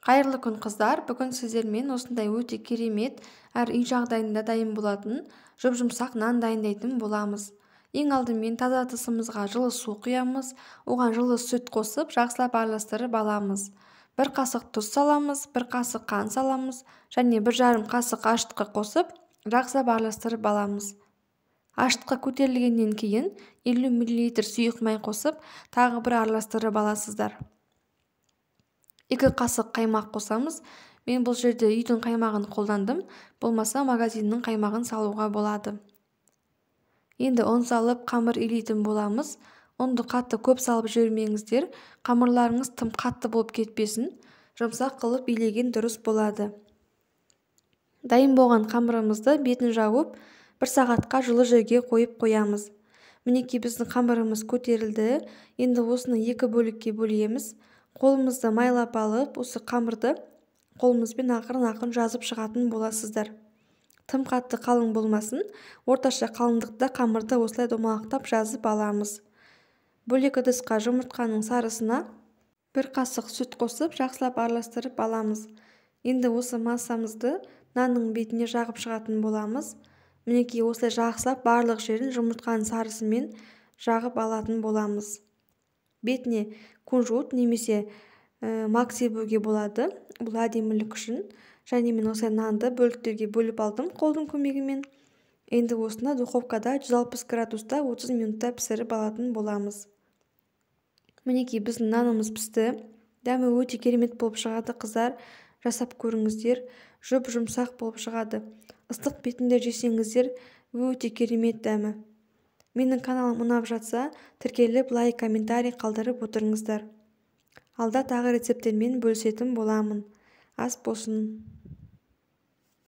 Қайырлы күн қыздар, бүгін сіздермен осындай өте керемет әрі үй жағдайында дайын болатын жұп-жұмсақ нан дайындайтын боламыз. Ең алдымен таза ыдысымызға жылы су құямыз, оған жылы сүт қосып жақсылап араластырып аламыз. 1 қасық тұз саламыз, 1 қасық қант саламыз және 1,5 қасық ашытқы қосып жақсылап араластырып аламыз. Ашытқы көтерілгеннен кейін 50 мл сұйық май қосып тағы бір араластырып аласыздар. 2 қасық қаймақ қосамыз. Мен бұл жерде үйдің қаймағын қолдандым, болмаса магазиннің қаймағын салуға болады. Енді ұн салып қамыр илейтін боламыз. Ұнды қатты көп салып жібермеңіздер, қамырларыңыз тым қатты болып кетпесін, жұмсақ қылып илеген дұрыс болады. Дайын болған қамырымызды бетін жауып 1 сағатқа жылы жерге қойып қоямыз. Мінекей біздің қамырымыз көтерілді. Енді осыны 2 бөлікке бөлеміз. Қолымызды майлап алып, осы қамырды қолымызбен ақырын-ақырын жазып шығатын боласыздар. Тым қатты қалың болмасын, орташа қалыңдықта қамырды осылай домалақтап жазып аламыз. Бөлек ыдысқа жұмыртқаның сарысына 1 қасық сүт қосып жақсылап араластырып аламыз. Енді осы массамызды нанның бетіне жағып шығатын боламыз. Мінекей осылай жақсылап барлық жерін жұмыртқаның сарысымен жағып алатын боламыз. Бетіне кунжут немесе мак себуге болады. Бұл әдемілік үшін. Және мен осылай нанды бөліктерге бөліп алдым қолдың көмегімен. Енді осыны духовкада 160 градуста 30 минутта пісіріп алатын боламыз. Мінекей біздің нанымыз пісті. Дәмі өте керемет болып шығады қыздар. Жасап көріңіздер. Жұп-жұмсақ болып шығады. Ыстық бетінде жесеңіздер өте керемет дәмі. Менің каналым ұнап жатса, тіркеліп, лайк, комментарий қалдырып отырыңыздар. Алда тағы рецепттермен бөлісетін боламын. Ас болсын.